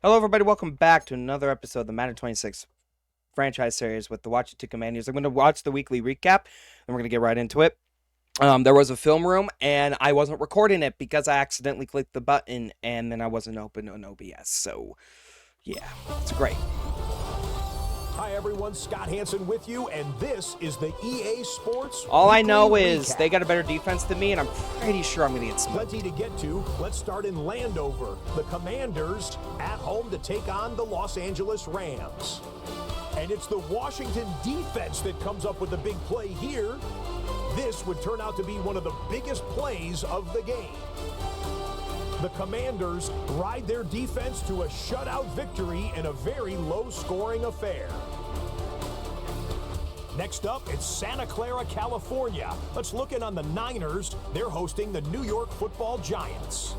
Hello, everybody. Welcome back to another episode of the Madden 26 franchise series with the Washington Commanders. I'm going to watch the weekly recap, and we're going to get right into it. There was a film room, and I wasn't recording it because I accidentally clicked the button, and then I wasn't open on OBS. So, yeah, it's great. Hi, everyone. Scott Hansen with you, and this is the EA Sports All I know Weekly is Recap. they got a better defense than me, and I'm pretty sure I'm going to get smoked. Plenty to get to. Let's start in Landover. The Commanders at home to take on the Los Angeles Rams. And it's the Washington defense that comes up with the big play here. This would turn out to be one of the biggest plays of the game. The Commanders ride their defense to a shutout victory in a very low-scoring affair. Next up, it's Santa Clara, California. Let's look in on the Niners. They're hosting the New York Football Giants.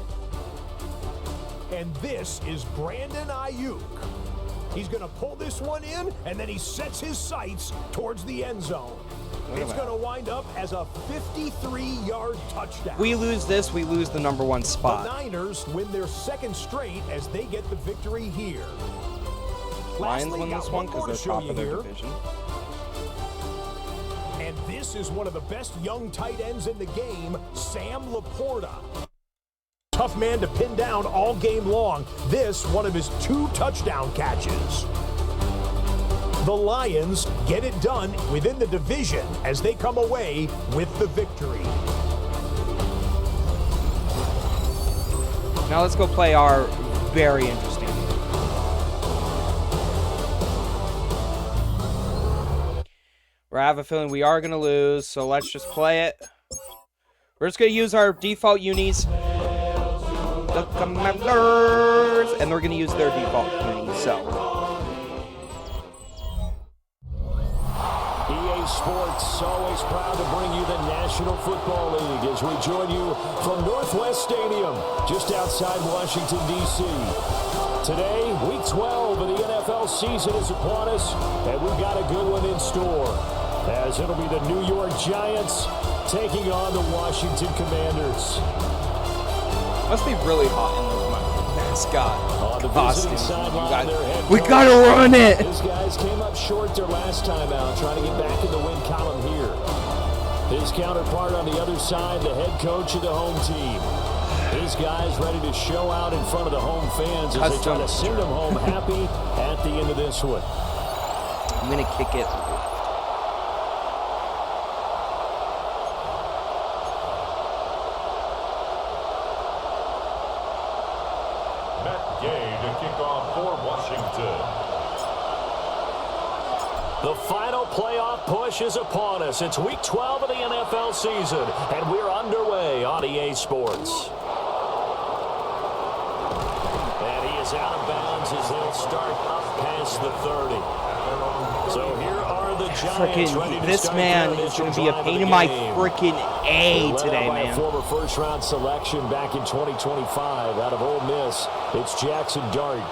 And this is Brandon Ayuk. He's going to pull this one in, and then he sets his sights towards the end zone. It's going to wind up as a 53-yard touchdown. We lose this, we lose the #1 spot. The Niners win their second straight as they get the victory here. Lions Lastly, win this got one more because to they're show top you of their here. division. And this is one of the best young tight ends in the game, Sam Laporta. Tough man to pin down all game long. This, one of his 2 touchdown catches. The Lions get it done within the division as they come away with the victory. Now let's go play our very interesting game. I have a feeling we are going to lose, so let's just play it. We're just going to use our default unis. The Commanders! And we're going to use their default unis, so. EA Sports, always proud to bring you the National Football League as we join you from Northwest Stadium, just outside Washington, D.C. Today, Week 12 of the NFL season is upon us, and we've got a good one in store, as it'll be the New York Giants taking on the Washington Commanders. Must be really hot in those mascot On the visiting costumes. sideline, their head We coach. gotta run it! These guys came up short their last time out, trying to get back in the win column here. His counterpart on the other side, the head coach of the home team. His guys ready to show out in front of the home fans as they try to send them home happy at the end of this one. I'm gonna kick it. The final playoff push is upon us. It's Week 12 of the NFL season, and we're underway on EA Sports. And he is out of bounds as they'll start up past the 30. So here are the Giants ready to This start man their is going to initial be a drive of pain the in my game. freaking A today, Led by a man. former first-round selection back in 2025 out of Ole Miss. It's Jackson Dart.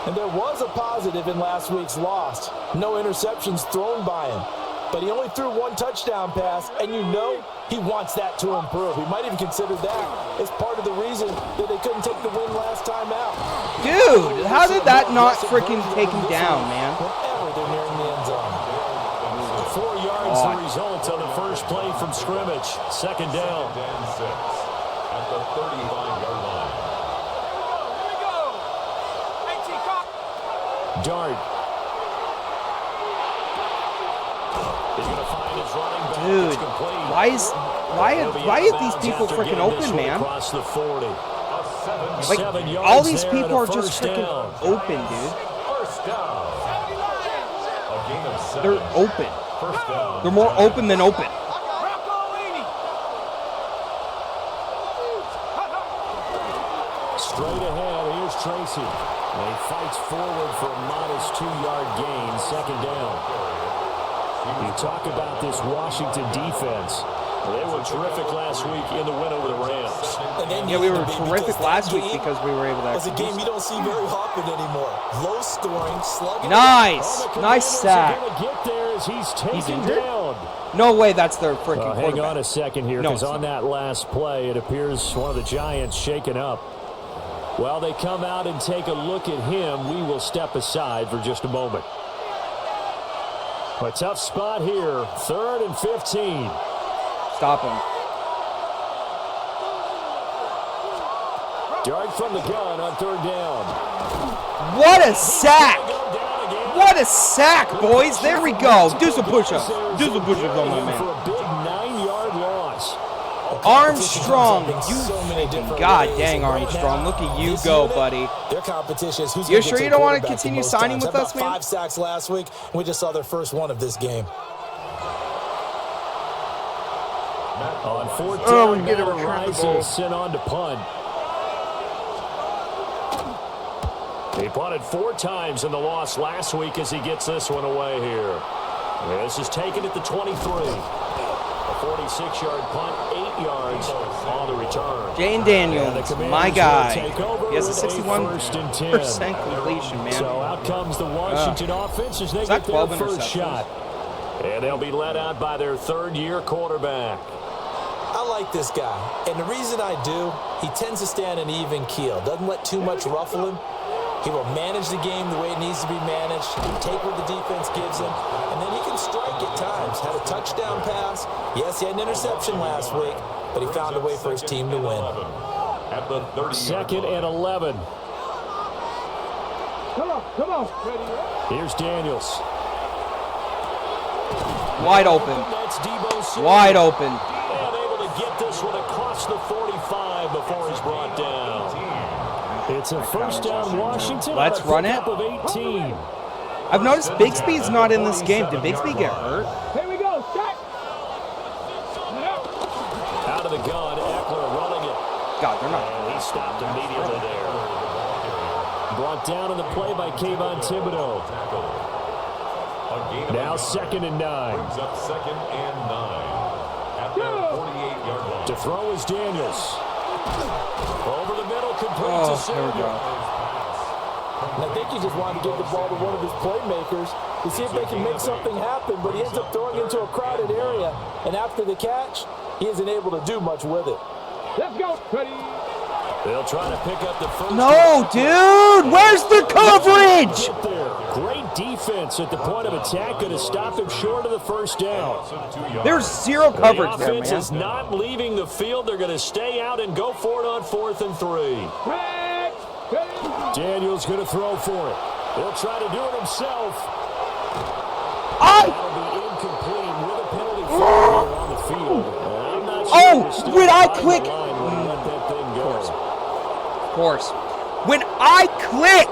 And there was a positive in last week's loss. No interceptions thrown by him. But he only threw 1 touchdown pass, and you know he wants that to improve. He might even consider that as part of the reason that they couldn't take the win last time out. Dude, how did that not freaking take him down, man? Whenever they're nearing the end zone. 4 yards the result on the first play from scrimmage. Second down. At the 35-yard line. Dart. He's going to find his running back. Dude, It's complete. why are these people freaking open, man? Across the 40. Like, 7 yards all these there people are and a just first freaking down. open, dude. First down. A gain of 7. They're open. First down. They're more open than open. Straight ahead, here's Tracy. And he fights forward for a modest 2-yard gain, second down. You talk about this Washington defense. They were terrific last week in the win over the Rams. Yeah, we were terrific last week because we were able to It's a game you don't see very often anymore. Low scoring, slugging. Nice! Nice sack. Get there as he's taken injured? down. No way that's their freaking Hang quarterback. on a second here, No, because it's on not. that last play, it appears one of the Giants shaken up. Well, they come out and take a look at him. We will step aside for just a moment. A tough spot here. 3rd and 15. Stop him. Dart from the gun on 3rd down. What a sack! What a sack, boys. There we go. Do some push-ups. Do some push-ups on my For man. a big 9-yard loss. Armstrong. You so many different God ways. dang, And right Armstrong. now, Look at you this go, unit, buddy. Their competition is who's You're gonna sure get you to don't want to quarterback the continue most signing times. with How us, about man? 5 sacks last week. We just saw their first one of this game. On 4th Oh, down, we get a Matt return the Rice ball. is sent on to punt. He punted 4 times in the loss last week as he gets this one away here. This is taken at the 23. A 46-yard punt, 8 yards on the return. Jane And Daniels, the Commanders my will guy. take over He has a with 61% 1st and 10. completion, man. So out comes the Washington offense as they Is that get their 12 first interceptions? shot. And they'll be led out by their 3rd-year quarterback. I like this guy, and the reason I do, he tends to stand an even keel. Doesn't let too much ruffle him. He will manage the game the way it needs to be managed, take what the defense gives him, and then he can strike at times. Had a touchdown pass. Yes, he had an interception last week, but he found a way for his team to win. At the 30. 2nd and 11. Come on. Here's Daniels. Wide open. That's Debo Samuel. Wide open. And able to get this one across the 45 before he's brought down. It's a 1st down Washington. Let's on a run it. pickup of 18. I've noticed Bigsby's not in this game. Did Bigsby get hurt? Here we go. Check. Out of the gun, Eckler running it. God, they're not. And he stopped immediately there. Brought down on the play by Kayvon Thibodeau. Now 2nd and 9. Brings up 2nd and 9. At their 48-yard line. To throw is Daniels. Over the middle, complete to Oh, there we Samuel. go. And I think he just wanted to give the ball to one of his playmakers to see if they can make something happen, but he ends up throwing into a crowded area, and after the catch, he isn't able to do much with it. Let's go. Ready. They'll try to pick up the first. No, dude. Where's the coverage? Get there. Great defense at the point of attack. Going to stop him short of the 1st down. There's zero The coverage there, offense man. is not leaving the field. They're going to stay out and go for it on 4th and 3. Daniels going to throw for it. He'll try to do it himself. That'll be incomplete with a penalty flag here on the field. I'm not sure Oh, they're still when I behind the click- line when they let that thing go. Of course. When I click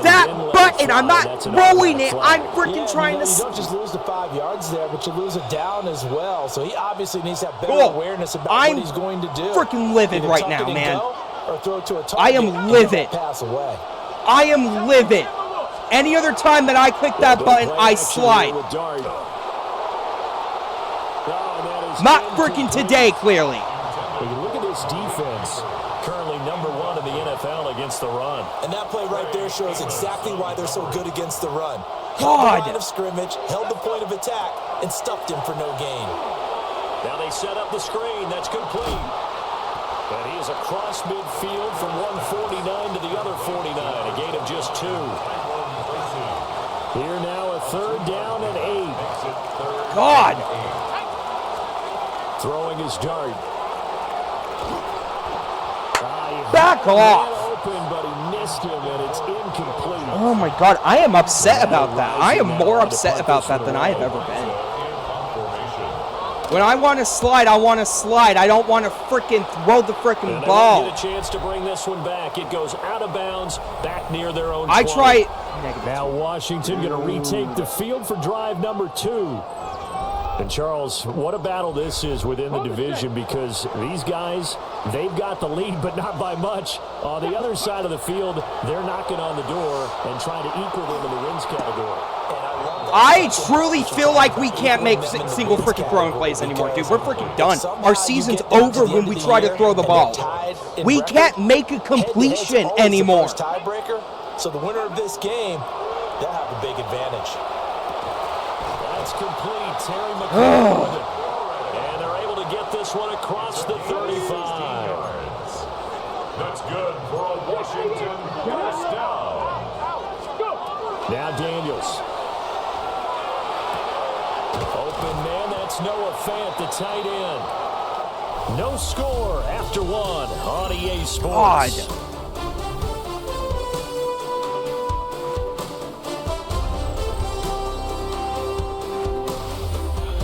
that button, I'm not rolling it. I'm freaking trying to. You don't just lose the 5 yards there, but you lose it down as well. So he obviously needs to have better Cool. awareness about I'm what he's going to do. freaking livid Either right tuck now, it and man. go, or throw it to a target I am and livid. pass away. I am livid. Any other time that I click that button, I slide. Not freaking today, clearly. When you look at this defense, currently number 1 in the NFL against the run. And that play right there shows exactly why they're so good against the run. Held the God. line of scrimmage, held the point of attack, and stuffed him for no gain. Now they set up the screen. That's complete. And he is across midfield from 149 to the other 49. A gain of just 2. Here now a 3rd down and 8. God. Throwing his dart. Back off. Open, but he missed him, and it's incomplete. Oh my God, I am upset about that. I am more upset about that than I have ever been. When I want to slide, I want to slide. I don't want to freaking throw the freaking And they ball. won't get a chance to bring this one back. It goes out of bounds, back near their own 20. I try. Now Washington going to retake the field for drive number 2. And Charles, what a battle this is within the division, because these guys, they've got the lead, but not by much. On the other side of the field, they're knocking on the door and trying to equal them in the wins category. I truly feel like we can't make single freaking throwing plays anymore, dude. We're freaking done. Our season's over when we try to throw the ball. We can't make a completion anymore. Tiebreaker. So the winner of this game, they'll have a big advantage. That's complete. Terry McCoy with it. And they're able to get this one across the 35. That's good for a Washington first down. Now Daniels. Open man, that's Noah Fant, the tight end. No score after one on EA Sports. God.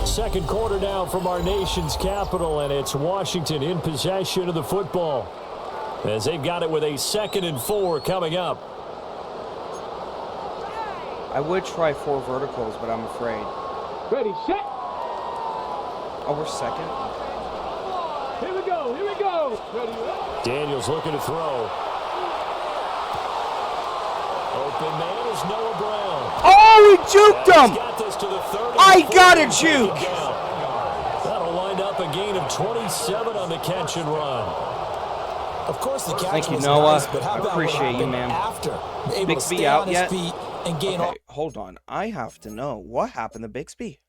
Second quarter now from our nation's capital, and it's Washington in possession of the football as they've got it with a 2nd and 4 coming up. I would try 4 verticals, but I'm afraid. Ready, set. Oh, we're second? Here we go. Here we go. Ready. Daniels looking to throw. Open man is Noah Brown. Oh, he juked him! Got this to the 30. I got a juke! That'll wind up a gain of 27 on the catch and run. Of course, the catch Thank you, was Noah. nice, but how I about appreciate what you, happened man. after? Able Bixby to stay out on his yet? feet and gain all. Okay, hold on. I have to know what happened to Bixby.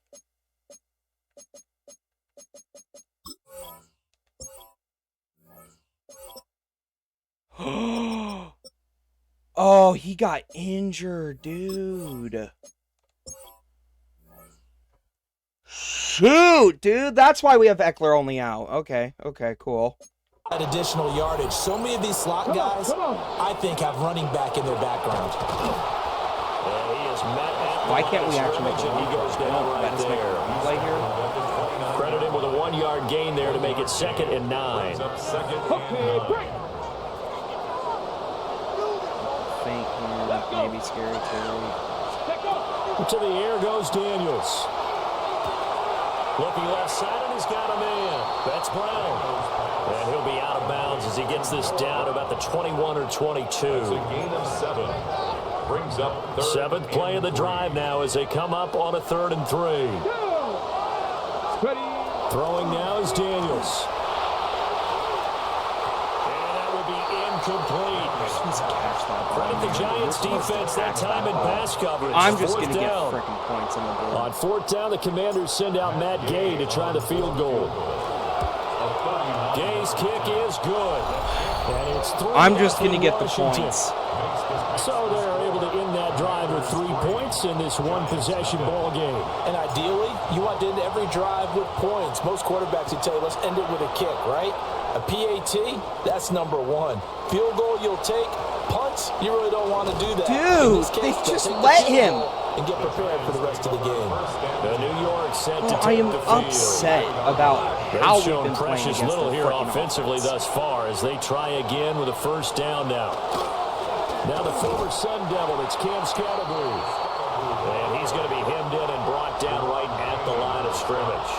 Oh, he got injured, dude. Shoot, dude. That's why we have Eckler only out. Okay, cool. That additional yardage. So many of these slot guys, I think, have running back in their background. Why can't we actually make a He goes down right there. Play here? Credit him with a 1-yard gain there to make it 2nd and 9. Okay, break. Fake here. Maybe scary too. To the air goes Daniels. Looking left side, and he's got a man. That's Brown. And he'll be out of bounds as he gets this down to about the 21 or 22. It's a gain of 7. Brings up 7th play of the drive now as they come up on a 3rd and 3. Ready. Throwing now is Daniels. And that will be incomplete. Credit the Giants defense that time in pass coverage. I'm just going to get down. freaking points on the board. On 4th down, the Commanders send out Matt Gay to try the field goal. Gay's kick is good. And it's 3. I'm just going to get the Washington. points. So they're able to end that drive with 3 points in this one-possession ball game. And ideally, you want to end every drive with points. Most quarterbacks would tell you, let's end it with a kick, right? A PAT, that's number 1. Field goal, you'll take. Punts, you really don't want to do that. Dude, they just let him. And get prepared for the rest of the game. The New York set to I take am the field. upset about how They've we've shown been playing precious against little the here freaking offensively offense. thus far as they try again with a 1st down now. Now the former Sun Devil, it's Cam Scatterbrain. And he's going to be hemmed in and brought down right at the line of scrimmage.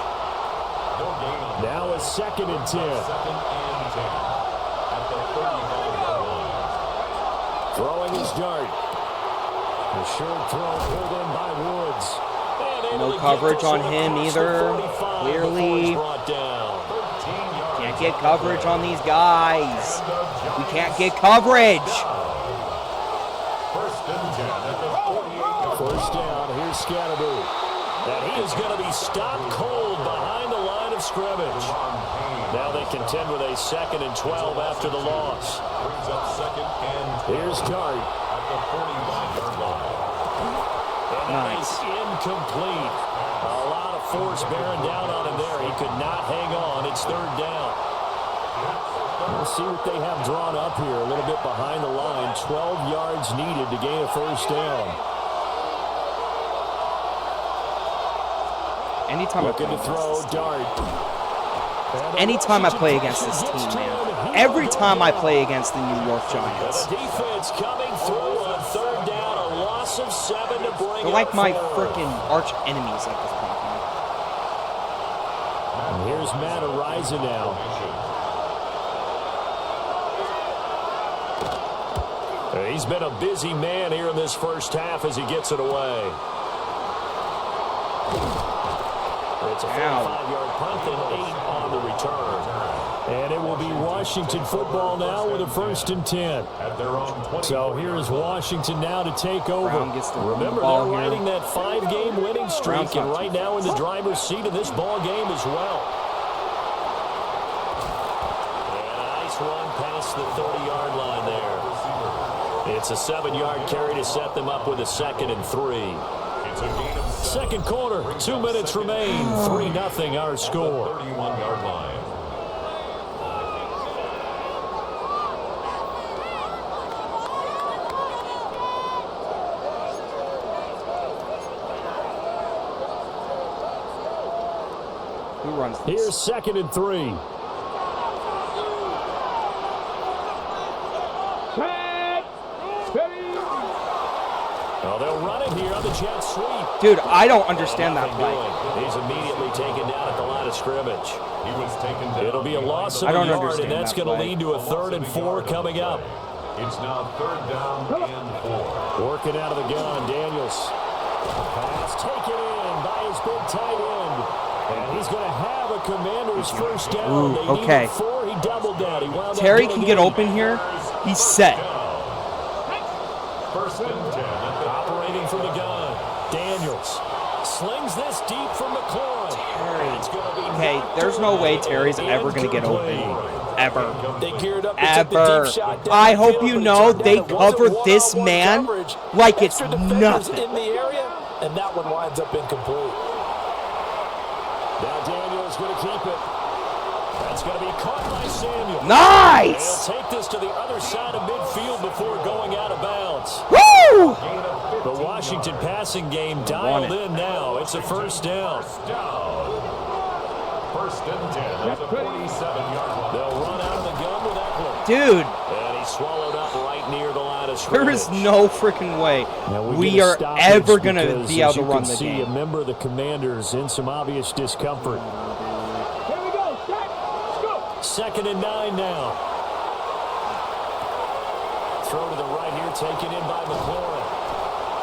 Now a 2nd and 10. Throwing his dart. The short throw pulled in by Woods. No coverage on him either. Clearly. Can't get coverage on these guys. We can't get coverage. First down, here's Scatterbrain. And he is going to be stopped cold behind the line of scrimmage. Now they contend with a 2nd and 12 after the loss. Brings up 2nd and 10 Here's Dart. at the 45-yard line. And that is incomplete. A lot of force bearing down on him there. He could not hang on. It's 3rd down. We'll see what they have drawn up here. A little bit behind the line. 12 yards needed to gain a 1st down. Anytime Looking to throw, Dart. Anytime I play against this team, man. Every time I play against the New York Giants. The defense coming through on 3rd down. A loss of 7 to bring They're like up my 4. freaking arch enemies at this point. And here's Matt Ariza now. He's been a busy man here in this 1st half as he gets it away. It's a 45-yard punt and 8 on the return. And it will be Washington football now with a 1st and 10. At their own 20. So here is Washington now to take over. Brown gets the Remember, ball they're here. riding that 5-game winning streak, and right now in the driver's seat of this ball game as well. And a nice run past across the 30-yard line there. It's a 7-yard carry to set them up with a 2nd and 3. Second quarter, 2 minutes remain. 3-0 our score. 31-yard line. Who runs this? Here's 2nd and 3. Well, they'll run it here on the jet sweep. Dude, I don't understand that play. He's immediately taken down at the line of scrimmage. He was taken down. It'll be a loss of I a don't yard, understand and that's that going to play. lead to a 3rd and 4 coming up. It's now 3rd down and 4. Working out of the gun, Daniels. Pass taken in by his big tight end. And he's going to have a Commander's first down. Ooh, They okay. needed 4. He doubled down. He wound up Terry getting can get in. open here. He's set. 1st and 10. Operating from the gun. Daniels slings this deep from McLaurin. It's gonna be Okay, there's no way Terry's ever going to get open. Ever. They geared up to take the Ever. deep shot down I the hope field, you but it know turned out they it wasn't covered this one-on-one man coverage. like it's Extra defenders nothing. in the area, and that one winds up incomplete. Now Daniels going to keep it. That's going to be caught by Samuel. Nice! They'll take this to the other side of midfield before going out of bounds. Woo! The Washington passing game Won dialed it. in now. It's a 1st down. 1st and 10 at the 47-yard line. They'll run out of the gun with Eckler. Dude, And he's swallowed up right near the line of there scrimmage. is no freaking way Now we get a are stoppage ever going to because, be able as to you run can the see, game. a member of the Commanders in some obvious discomfort. Here we go. Set. Let's go. 2nd and 9 now. Throw to the right here, taken in by McLaurin.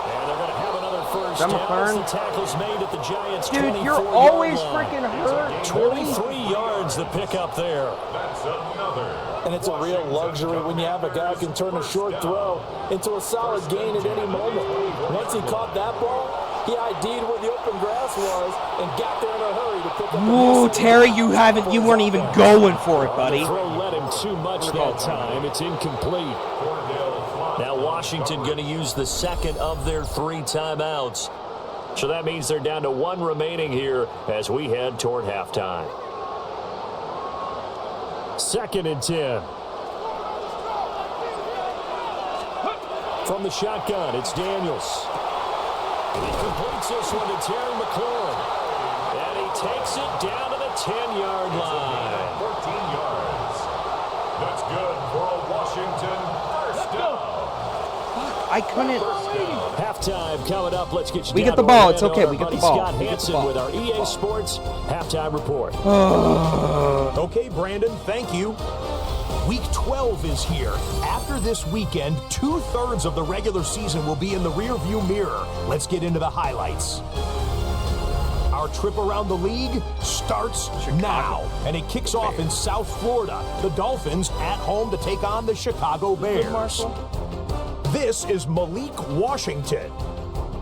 And they're going to have another first Is that down. McLaurin? The tackle's made at the Giants' Dude, 24-yard you're always line. freaking hurt. 23 yards the pickup there. That's another. And it's a real luxury when you have a guy who can turn a short throw into a solid gain at any moment. Once he caught that ball, he ID'd where the open grass was and got there in a hurry to pick up the Whoa, missing Terry, ball you for weren't his even offense. going for it, buddy. The throw led him too much that time. It's incomplete. Now Washington going to use the 2nd of their 3 timeouts. So that means they're down to 1 remaining here as we head toward halftime. 2nd and 10. From the shotgun, it's Daniels. He completes this one to Terry McLaurin. And he takes it down to the 10-yard line. 14 yards. That's good for a Washington first down. I couldn't. Halftime coming up. Let's get you We down get the to ball. It's Orlando. okay. Our We get the buddy ball. Scott We get the Hansen ball. with our EA Sports halftime report. Okay, Brandon, thank you. Week 12 is here. After this weekend, 2/3 of the regular season will be in the rearview mirror. Let's get into the highlights. Our trip around the league starts now, and it kicks off in South Florida. The Dolphins at home to take on the Chicago Bears. This is Malik Washington.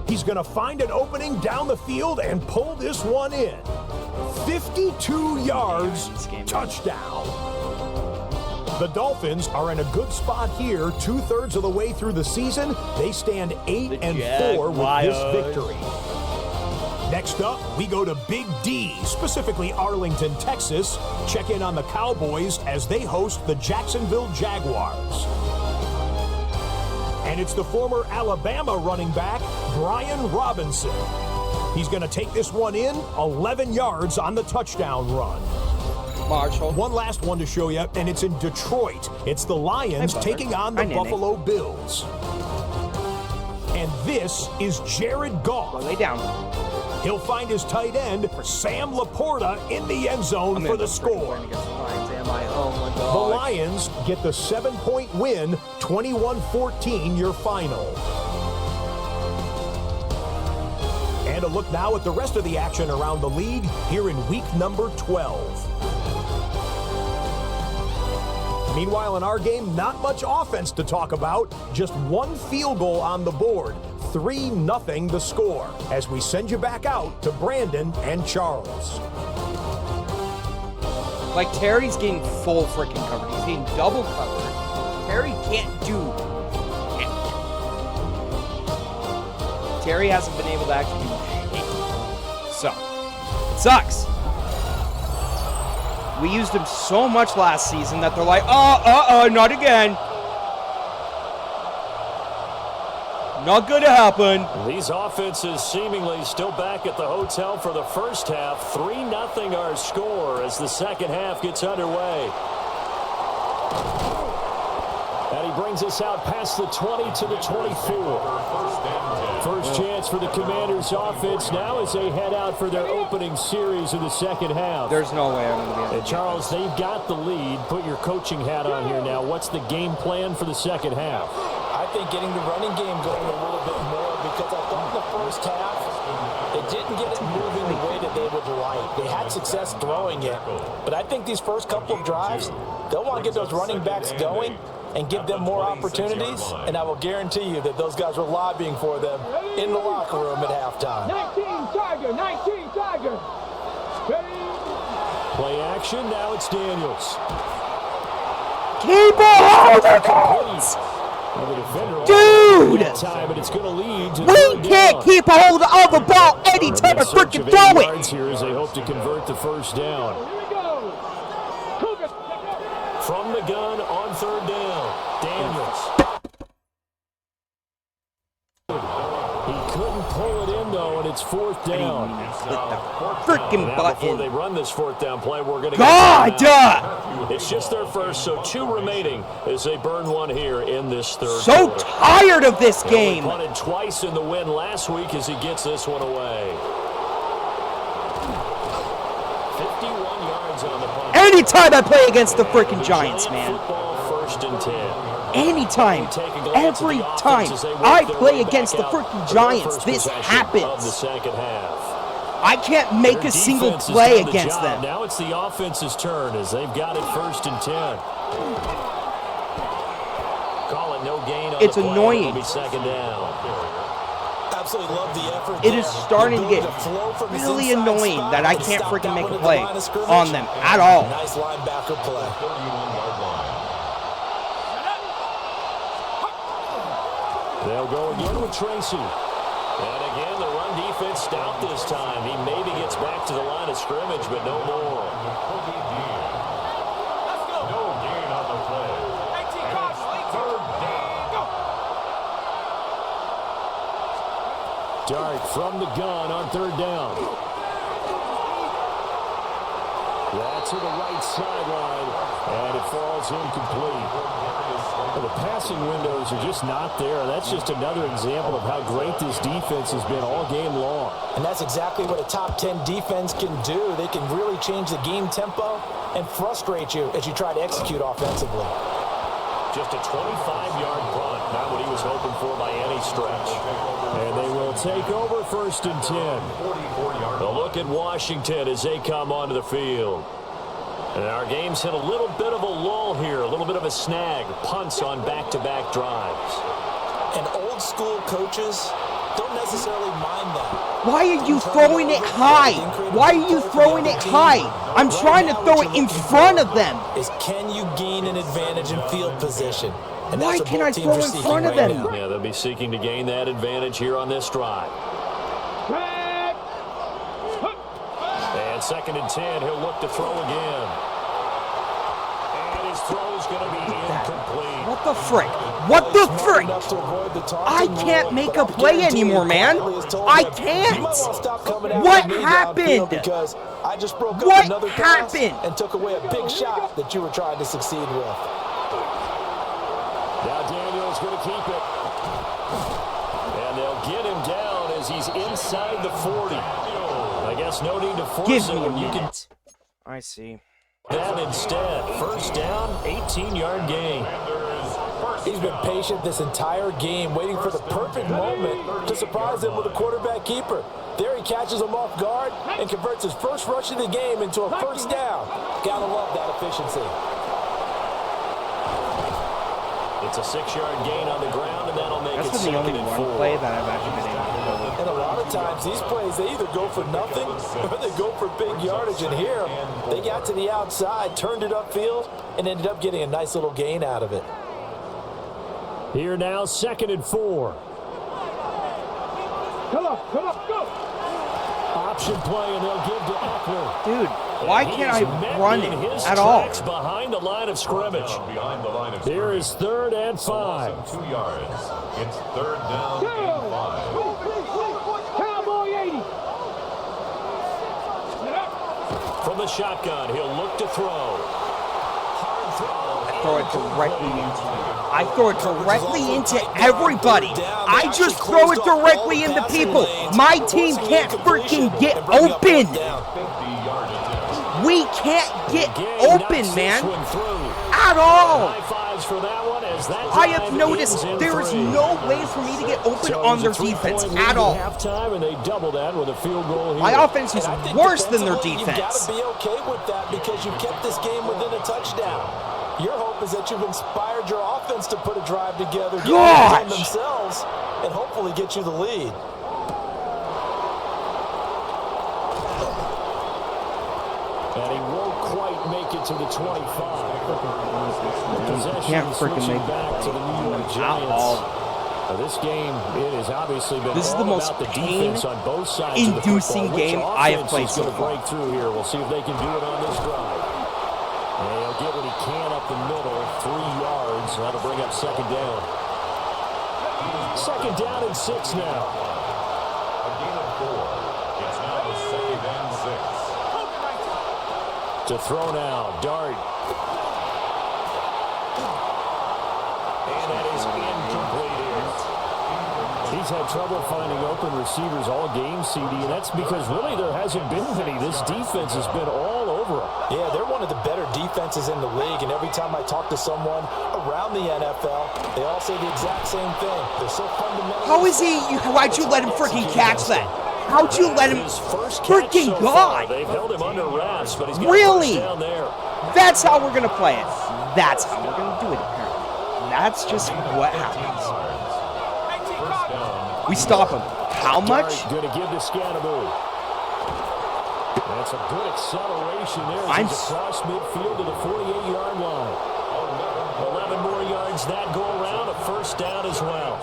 He's going to find an opening down the field and pull this one in. 52 yards, touchdown. The Dolphins are in a good spot here, 2/3 of the way through the season. They stand 8-4 with this victory. Next up, we go to Big D, specifically Arlington, Texas. Check in on the Cowboys as they host the Jacksonville Jaguars. And it's the former Alabama running back, Brian Robinson. He's going to take this one in, 11 yards on the touchdown run. Marshall. One last one to show you, and it's in Detroit. It's the Lions taking on the Hi, Nene. Buffalo Bills. And this is Jared Goff. Lay down. He'll find his tight end, Sam Laporta, in the end zone for the score. The Lions get the 7-point win, 21-14 your final. And a look now at the rest of the action around the league here in week number 12. Meanwhile, in our game, not much offense to talk about. Just one field goal on the board. 3-0 the score. As we send you back out to Brandon and Charles. Like, Terry's getting full freaking coverage. He's getting double coverage. can't do it. Terry hasn't been able to actually do it. So, it sucks. We used him so much last season that they're like, not again. Not going to happen. These offenses seemingly still back at the hotel for the first half. 3-0 our score as the second half gets underway. And he brings us out past the 20 to the 24. First chance for the Commanders offense now as they head out for their opening series of the second half. There's no way I'm going to be able to And Charles, they've got the lead. Put your coaching hat on here now. What's the game plan for the second half? I think getting the running game going a little bit more, because I thought in the first half it didn't get it moving the way that they would like. They had success throwing it, but I think these first couple of drives, they'll want to get those running backs going and give them more opportunities, and I will guarantee you that those guys were lobbying for them in the locker room at halftime. 19 Tiger. Ready? Play action, now it's Daniels. Keep it! Dude! Time, but it's going to lead to we can't keep a hold of the ball anytime I freaking throw it! Here as they hope to convert the first down. Here we go. From the gun on third down, Daniels. He couldn't pull it in, though, and it's fourth down. Hit the freaking Now before they button. run this fourth down play, we're going to God! It's just their first, so 2 remaining as they burn one here in this third So quarter. tired of this He game. punted twice in the win last week as he gets this one away. 51 yards on the punt. Anytime I play against the freaking Giants, man. Football, first and 10. Anytime. Every time I play against the freaking Giants, this Of the happens. second half. I can't make Their a single defense has play done the against job. them. Now it's the offense's turn as they've got it first and 10. Call it no gain on It's the play. annoying. It'll be second down. Absolutely love the effort. It there. is starting to The get ability flow from his really inside annoying spot that I and can't stop freaking that make one a at the play line of scrimmage. on them at all. Nice linebacker play. They'll go again with Tracy. And again, the run defense stout this time. He maybe gets back to the line of scrimmage, but no more. No gain on the play. Third down. Dart from the gun on third down. That's to the right sideline, and it falls incomplete. Well, the passing windows are just not there. That's just another example of how great this defense has been all game long. And that's exactly what a top 10 defense can do. They can really change the game tempo and frustrate you as you try to execute offensively. Just a 25-yard punt, not what he was hoping for by any stretch. And they will take over first and 10. A look at Washington as they come onto the field. And our game's hit a little bit of a lull here, a little bit of a snag. Punts on back-to-back drives. And old school coaches don't necessarily mind that. Why are you throwing it high? Why are you throwing it high? I'm trying to throw it in front of them. Is can you gain an advantage in field position? And Why that's what can't both I teams throw are in seeking front of right them? now. Yeah, they'll be seeking to gain that advantage here on this drive. And second and 10, he'll look to throw again. And his throw's going to be incomplete. What the frick? What the frick? I can't make a play anymore, man. I can't. What happened? Because I just broke up What another pass happened? and took away a big shot that you were trying to succeed with. Now Daniel's going to keep it. And they'll get him down as he's inside the 40. I guess no need to force Give it me a when you can minute. I see. that instead. First down, 18-yard gain. He's been patient this entire game, waiting for the perfect moment to surprise them with a quarterback keeper. There he catches him off guard and converts his first rush of the game into a first down. Gotta love that efficiency. It's a 6-yard gain on the ground, and that'll make That's it been the second only and one 4. play that I've actually been able to go with. And a lot of times, these plays, they either go for nothing or they go for big yardage. And here, they got to the outside, turned it upfield, and ended up getting a nice little gain out of it. Here now, 2nd and 4. Come on, go. Option play, and they'll give to Eckler. Dude, why He can't is I met run in it his at all? tracks behind the line of scrimmage. Behind the line of Here is scrimmage. 3rd and A loss 5. of 2 yards. It's 3rd down and 5. Cowboy 80. From the shotgun, he'll look to throw. Hard throw. Throw it directly into you. I throw it directly into everybody. I just throw it directly into people. My team can't freaking get open. 50-yard attempt. We can't get Gay open, knocks man, this one through. at all. High fives for that one as that I have drive noticed ends in there is 3. no way for me to get open So on it their was a 3-point defense lead at all. Halftime, and they double that with a field goal here. My offense is And I think worse than their defensively, You've got defense. to be okay with that because you kept this game within a touchdown. Your hope is that you've inspired your offense to put a drive together, get Gosh! on themselves, and hopefully get you the lead. And he won't quite make it to the 25. Possession Can't freaking switching make back to the New York at Giants. all. Now, this game, it has obviously been This is all the most about the defense on both sides of the pain-inducing football. Which game I have offense played is so going to far. break through here? We'll see if they can do it on this drive. And he'll get what he can up the middle, 3 yards. That'll bring up 2nd down. 2nd down and 6 now. A gain of 4. It's now the 2nd and 6. To throw now, Dart. And that is incomplete here. He's had trouble finding open receivers all game, CD, and that's because really there hasn't been any. This defense has been all over him. Yeah, they're one of the better defenses in the league, and every time I talk to someone around the NFL, they all say the exact same thing. They're so fundamentally... How is he? Why'd you let him freaking catch that? How'd you let him His first catch freaking so far. God? They've held him under wraps, but he's got Really? first down there. That's how we're going to play it. That's how we're going to do it, apparently. That's just what happens. First down. We stop him. How much? Going to give to Scannable. That's a good acceleration there. I'm He's across midfield to the 48-yard line. 11 more yards that go around. A first down as well.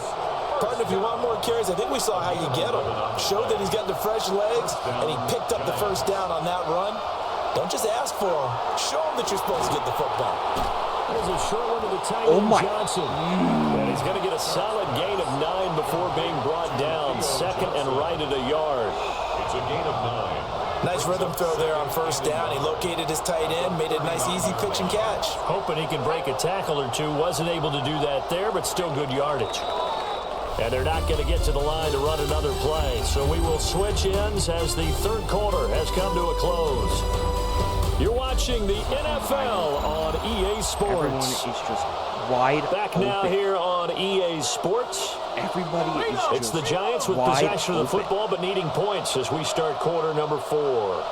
Partner, if you want more carries, I think we saw how you get him. Showed that he's got the fresh legs, and he picked up the first down on that run. Don't just ask for him. Show him that you're supposed to get the football. There's a short one to the tight Oh end, my. Johnson. And he's going to get a solid gain of 9 before being brought down. 2nd and right at a yard. It's a gain of 9. Nice rhythm throw there on first down. He located his tight end, made a nice easy pitch and catch. Hoping he can break a tackle or two. Wasn't able to do that there, but still good yardage. And they're not going to get to the line to run another play. So we will switch ends as the 3rd quarter has come to a close. You're watching the NFL on EA Everyone Sports. is just wide Back open. now here on EA Sports. Everybody is It's just the Giants with wide possession of the open. football but needing points as we start quarter number 4.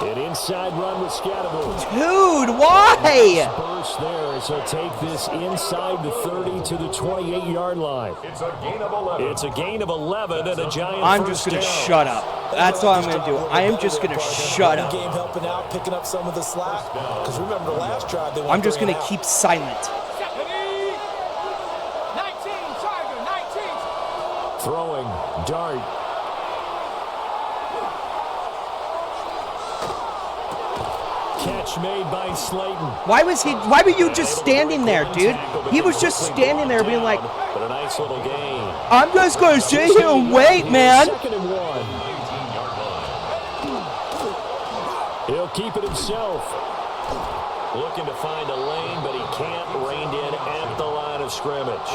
An inside run with Scannable. Dude, why? Burst there as he'll take this inside the 30 to the 28-yard line. It's a gain of 11. It's a gain of 11 and a Giant I'm first just going to down. shut up. That's what I'm going to do. I am just going to shut up. Game helping out, picking up some of the slack. Because remember the last drive they went I'm just 3 going and to out. keep silent. 19, Tiger, 19. Throwing, Dart. Catch made by Slayton. Why were you just standing there, dude? He was just standing there being like, But a nice little gain. I'm just going to sit here and wait, man. 2nd and 1. He'll keep it himself. Looking to find a lane, but he can't. Reined in at the line of scrimmage.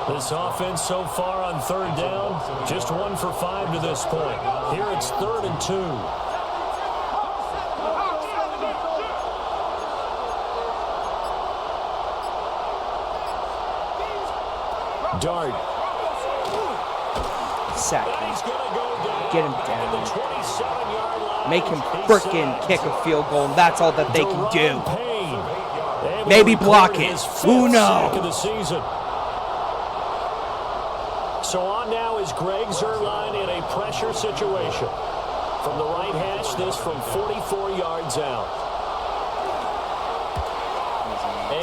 This offense so far on 3rd down, just 1 for 5 to this point. Here it's 3rd and 2. Dart. Sack And him. he's going to go down. Get him at down. the 27-yard line. Make him He's frickin' sacked. kick a field goal, and that's all that they can Deron do. Payne, able Maybe to block record it. his 5th Who sack of knows? the season. So on now is Greg Zuerlein in a pressure situation. From the right hash, this from 44 yards out.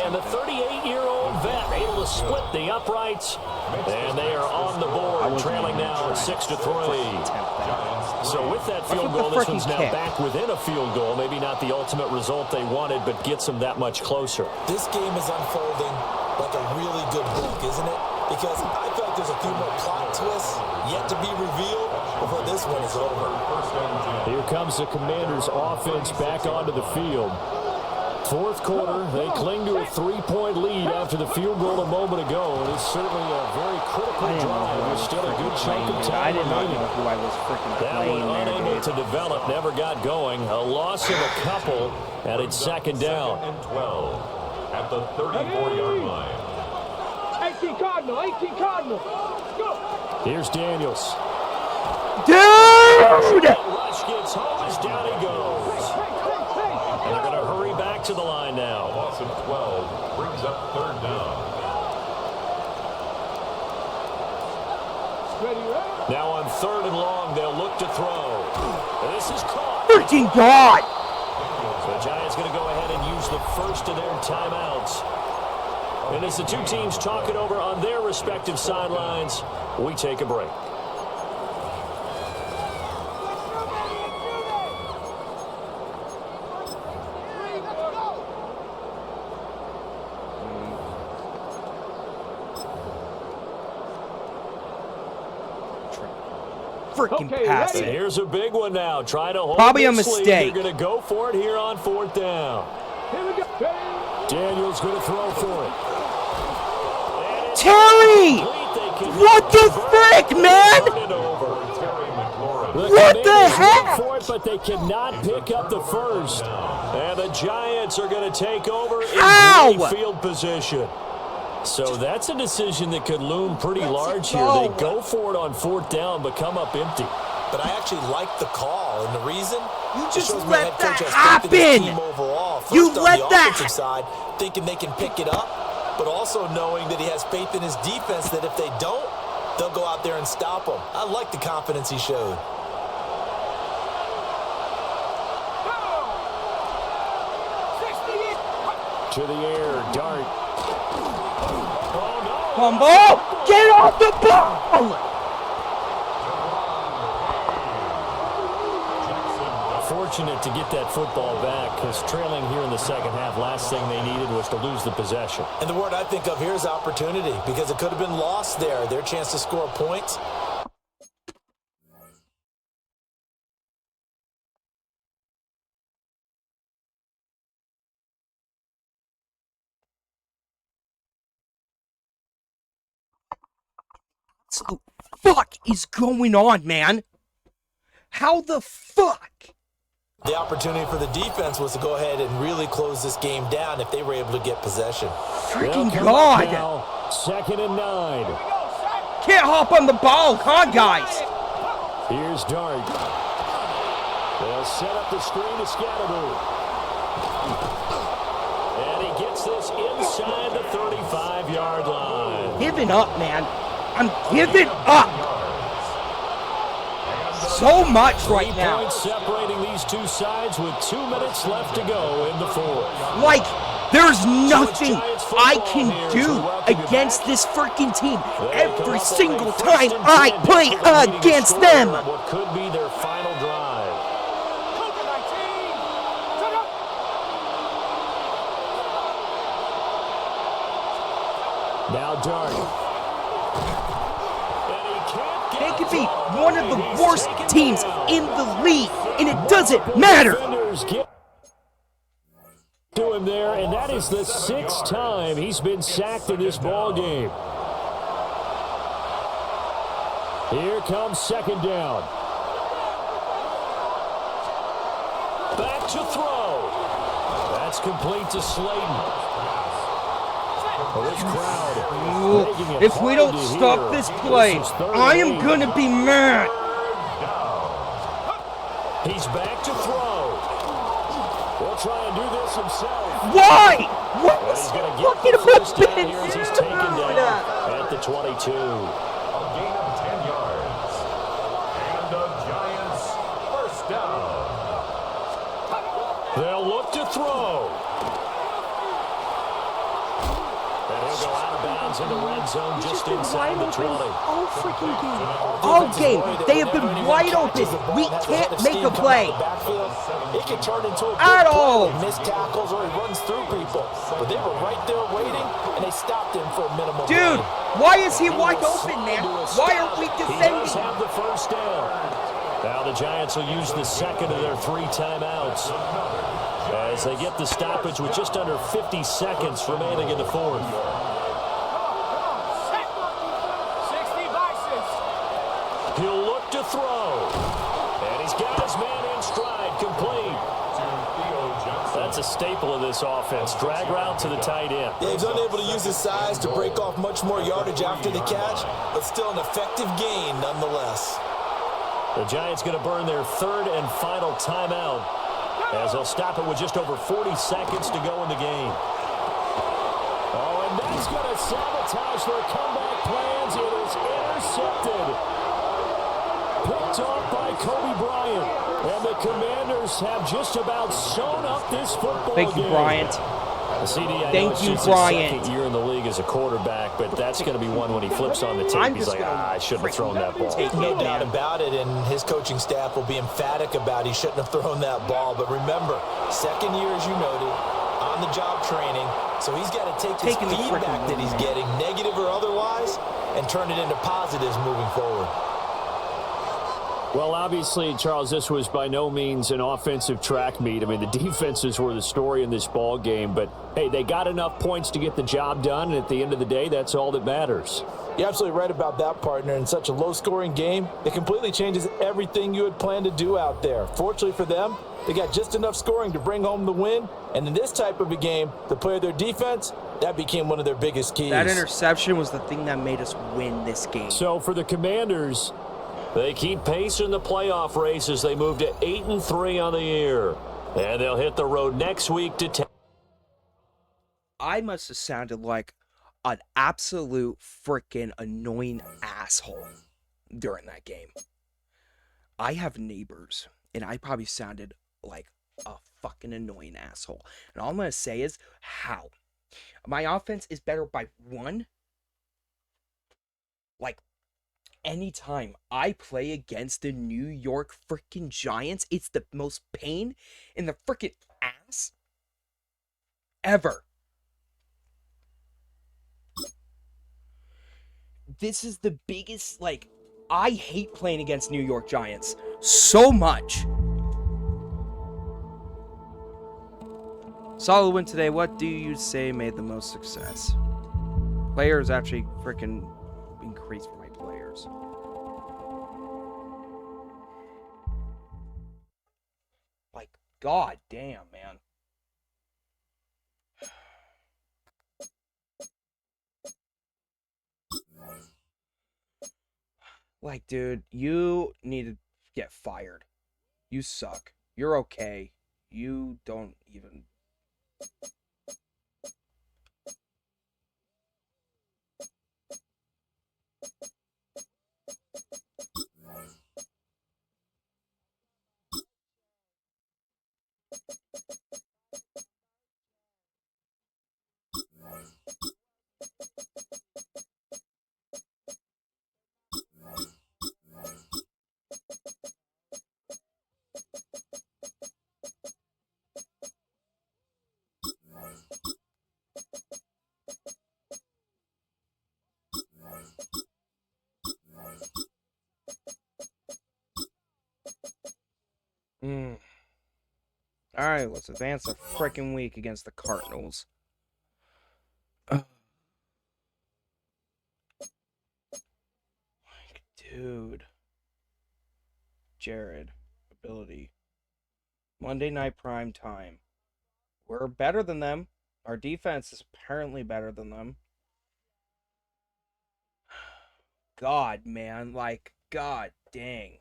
And And the 38-year-old vet able to split the uprights. And they are on the board, trailing now at 6-3. So with that field goal, this one's now back within a field goal. Maybe not the ultimate result they wanted, but gets them that much closer. This game is unfolding like a really good book, isn't it? Because I feel like there's a few more plot twists yet to be revealed before this one is over. Here comes the Commanders' offense back onto the field. Fourth quarter, they cling to a 3-point lead after the field goal a moment ago, and it's certainly a very critical drive. There's still a good chunk of time remaining. Who I was freaking that one unable to develop, never got going. A loss of a couple, and it's second down. And 12 at the 34-yard line. 18 Cardinal, 18 Cardinal. Go. Here's Daniels. Dude! Rush gets home as down he goes. And they're going to hurry back to the line now. A loss of 12 brings up third down. Now on 3rd and long, they'll look to throw. And this is caught. Freaking God! So the Giants going to go ahead and use the first of their timeouts. And as the two teams talk it over on their respective sidelines, we take a break. Freaking Okay, pass And it. here's a big one now. Trying to hold Probably a this lead. mistake. They're going to go for it here on 4th down. Here we go. Daniels going to throw for it. Terry! What the frick, man? What the heck? For it, but they cannot pick up the first. And the Giants are going to take over in How? great field position. So that's a decision that could loom pretty large here. They go for it on 4th down, but come up empty. But I actually like the call, and the reason? You it just shows my let head coach that has faith in his happen. team overall. First You on let the that- offensive side, thinking they can pick it up, but also knowing that he has faith in his defense that if they don't, they'll go out there and stop them. I like the confidence he showed. To the air, Dart. Come on, get off the ball! Fortunate to get that football back, because trailing here in the second half, last thing they needed was to lose the possession. And the word I think of here is opportunity, because it could have been lost there. Their chance to score points. What the fuck is going on, man? How the fuck? The opportunity for the defense was to go ahead and really close this game down if they were able to get possession. Freaking God! Now, 2nd and 9. Can't hop on the ball, huh, guys? Here's Dart. They'll set up the screen to Scatterboo. And he gets this inside the 35-yard line. Giving up, man. I'm giving up. So much right 3 now. points separating these two sides with 2 minutes left to go in the 4th. Like, there's nothing I can do against this freaking team every single time I play against them. What could be their final drive. Now Dart. They could be one of the worst teams in the league, and it doesn't matter. To him there, and that is the 6th time he's been sacked in this ball game. Here comes 2nd down. Back to throw. That's complete to Slayton. Well, this crowd making it If we hard don't to stop hear. this play, This is 3rd I am and 8. gonna be mad. He's back to throw. He'll try and do this himself. Why? What And was he's going to fucking get the about first down this? here as he's taken down at the 22. A gain of 10 yards. And the Giants first down. They'll look to throw. go out of bounds in the red zone just inside the 20. All freaking game. All game. They have been wide open. We can't make a play. It can turn into a At all. missed tackles or he runs through people. But they were right there waiting, and they stopped him for a minimal Dude, gain. why is he wide open, man? Why aren't we He does defending? have the first down. Now the Giants will use the second of their 3 timeouts as they get the stoppage with just under 50 seconds remaining in the fourth. 60 vices. He'll look to throw. And he's got his man in stride, complete. That's a staple of this offense. Drag route to the tight end. Yeah, he's unable to use his size to break off much more yardage after the catch, but still an effective gain nonetheless. The Giants going to burn their 3rd and final timeout as they'll stop it with just over 40 seconds to go in the game. Oh, and that's going to sabotage their comeback plans. It is intercepted. Picked off by Kobe Bryant. And the Commanders have just about sewn up this football game. Thank you, Bryant. Thank you, Bryant. Second year in the league as a quarterback, but that's going to be one when he flips on the tape. He's like, I shouldn't have thrown that ball. No doubt about it, and his coaching staff will be emphatic about he shouldn't have thrown that ball. But remember, second year, as you noted, on-the-job training, so he's got to take this feedback that he's getting, negative or otherwise, and turn it into positives moving forward. Well, obviously, Charles, this was by no means an offensive track meet. I mean, the defenses were the story in this ball game, but hey, they got enough points to get the job done, and at the end of the day, that's all that matters. You're absolutely right about that, partner. In such a low-scoring game, it completely changes everything you had planned to do out there. Fortunately for them, they got just enough scoring to bring home the win, and in this type of a game, to play their defense, that became one of their biggest keys. That interception was the thing that made us win this game. So for the Commanders, they keep pace in the playoff race as they move to 8-3 on the year. And they'll hit the road next week to I must have sounded like an absolute freaking annoying asshole during that game. I have neighbors, and I probably sounded like a fucking annoying asshole. And all I'm going to say is, how? My offense is better by 1. Like, anytime I play against the New York freaking Giants, it's the most pain in the freaking ass ever. This is the biggest, like, I hate playing against New York Giants so much. Solid win today. What do you say made the most success? Players actually freaking increased for my players. Like, god damn, man. Like, dude, you need to get fired. You suck. You're okay. You don't even... Alright, let's advance a freaking week against the Cardinals. Like, dude. Jared. Ability. Monday night prime time. We're better than them. Our defense is apparently better than them. God, man. Like, god dang.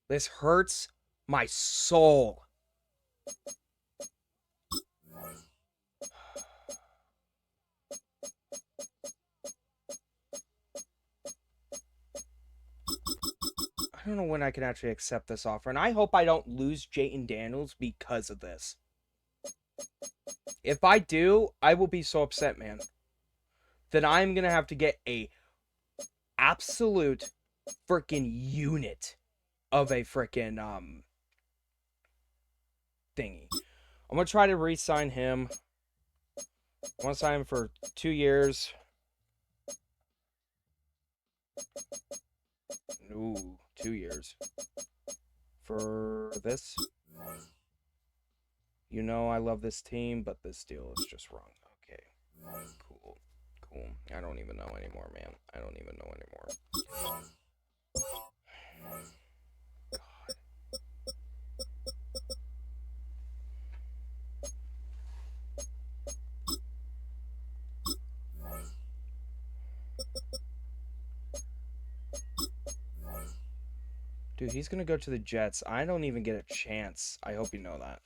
This hurts my soul. I don't know when I can actually accept this offer, and I hope I don't lose Jayden Daniels because of this. If I do, I will be so upset, man. Then I'm going to have to get a absolute freaking unit of a freaking thingy. I'm going to try to re-sign him. I want to sign him for 2 years. Ooh, 2 years. For this. You know I love this team, but this deal is just wrong. Okay. Cool. Cool. I don't even know anymore, man. I don't even know anymore. God. Dude, he's gonna go to the Jets. I don't even get a chance. I hope you know that.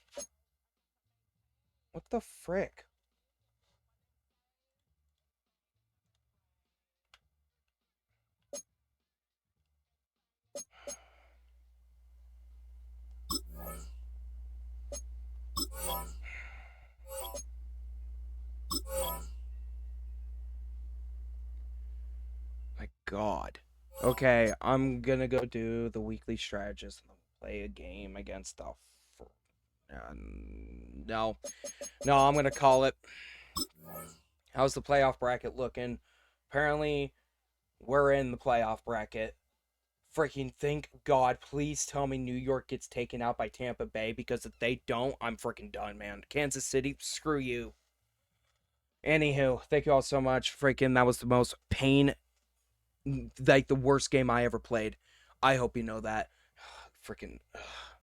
What the frick? My God. Okay, I'm gonna go do the weekly strategist and play a game against the. No, I'm gonna call it. How's the playoff bracket looking? Apparently, we're in the playoff bracket. Freaking thank God. Please tell me New York gets taken out by Tampa Bay, because if they don't, I'm freaking done, man. Kansas City, screw you. Anywho, thank you all so much. Freaking, that was the most pain, like the worst game I ever played. I hope you know that. Freaking.